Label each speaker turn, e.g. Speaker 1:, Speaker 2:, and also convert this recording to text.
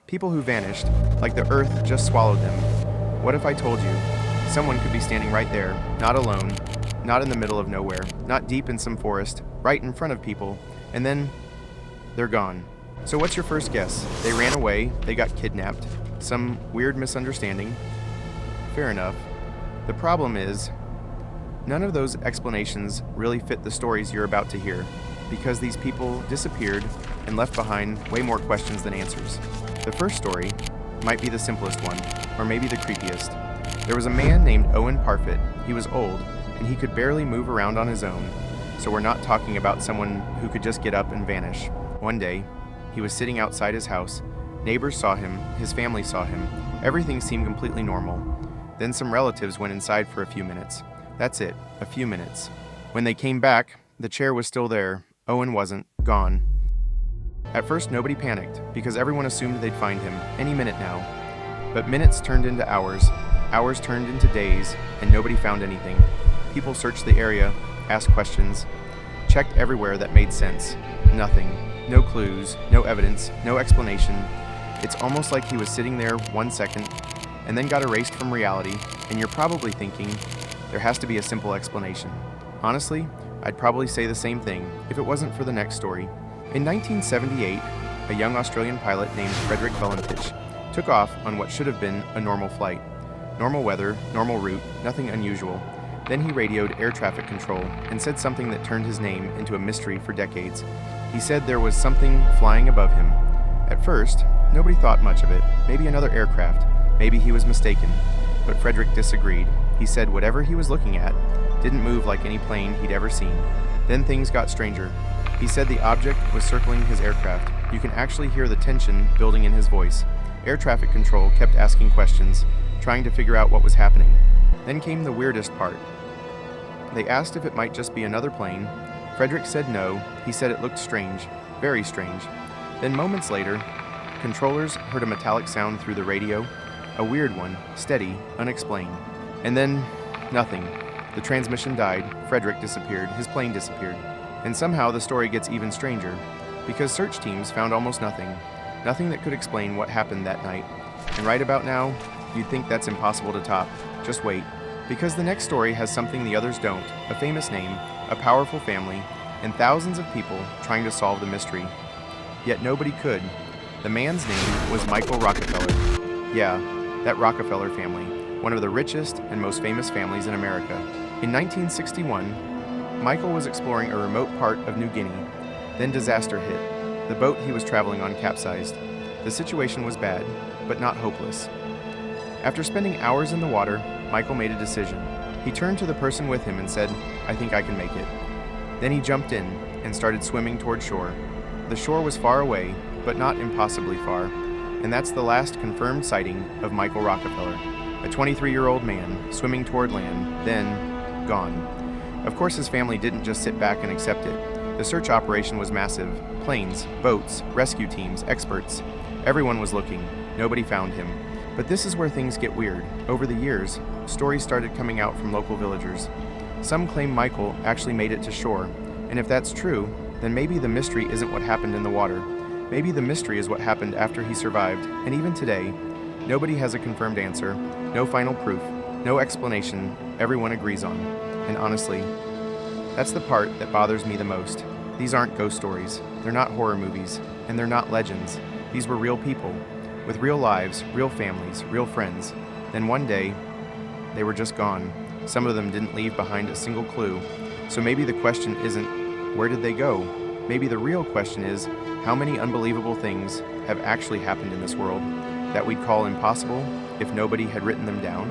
Speaker 1: People who vanished, like the earth just swallowed them. What if I told you? Someone could be standing right there, not alone, not in the middle of nowhere, not deep in some forest, right in front of people, and then they're gone. So what's your first guess? They ran away, they got kidnapped, some weird misunderstanding? Fair enough. The problem is, none of those explanations really fit the stories you're about to hear, because these people disappeared and left behind way more questions than answers. The first story might be the simplest one, or maybe the creepiest. There was a man named Owen Parfitt. He was old, and he could barely move around on his own, so we're not talking about someone who could just get up and vanish. One day, he was sitting outside his house. Neighbors saw him, his family saw him. Everything seemed completely normal. Then some relatives went inside for a few minutes. That's it, a few minutes. When they came back, the chair was still there. Owen wasn't, gone. At first, nobody panicked, because everyone assumed they'd find him, any minute now. But minutes turned into hours, hours turned into days, and nobody found anything. People searched the area, asked questions, checked everywhere that made sense. Nothing. No clues, no evidence, no explanation. It's almost like he was sitting there 1 second, and then got erased from reality, and you're probably thinking, there has to be a simple explanation. Honestly, I'd probably say the same thing if it wasn't for the next story. In 1978, a young Australian pilot named Frederick Valentich took off on what should have been a normal flight. Normal weather, normal route, nothing unusual. Then he radioed air traffic control and said something that turned his name into a mystery for decades. He said there was something flying above him. At first, nobody thought much of it. Maybe another aircraft. Maybe he was mistaken. But Frederick disagreed. He said whatever he was looking at didn't move like any plane he'd ever seen. Then things got stranger. He said the object was circling his aircraft. You can actually hear the tension building in his voice. Air traffic control kept asking questions, trying to figure out what was happening. Then came the weirdest part. They asked if it might just be another plane. Frederick said no. He said it looked strange, very strange. Then moments later, controllers heard a metallic sound through the radio, a weird one, steady, unexplained. And then, nothing. The transmission died, Frederick disappeared, his plane disappeared. And somehow the story gets even stranger, because search teams found almost nothing. Nothing that could explain what happened that night. And right about now, you'd think that's impossible to top. Just wait. Because the next story has something the others don't, a famous name, a powerful family, and thousands of people trying to solve the mystery. Yet nobody could. The man's name was Michael Rockefeller. Yeah, that Rockefeller family, one of the richest and most famous families in America. In 1961, Michael was exploring a remote part of New Guinea. Then disaster hit. The boat he was traveling on capsized. The situation was bad, but not hopeless. After spending hours in the water, Michael made a decision. He turned to the person with him and said, "I think I can make it." Then he jumped in and started swimming toward shore. The shore was far away, but not impossibly far, and that's the last confirmed sighting of Michael Rockefeller, a 23-year-old man swimming toward land, then gone. Of course, his family didn't just sit back and accept it. The search operation was massive. Planes, boats, rescue teams, experts. Everyone was looking. Nobody found him. But this is where things get weird. Over the years, stories started coming out from local villagers. Some claim Michael actually made it to shore, and if that's true, then maybe the mystery isn't what happened in the water. Maybe the mystery is what happened after he survived, and even today, nobody has a confirmed answer, no final proof, no explanation everyone agrees on. And honestly, that's the part that bothers me the most. These aren't ghost stories, they're not horror movies, and they're not legends. These were real people, with real lives, real families, real friends. Then one day, they were just gone. Some of them didn't leave behind a single clue. So maybe the question isn't, where did they go? Maybe the real question is, how many unbelievable things have actually happened in this world that we'd call impossible if nobody had written them down?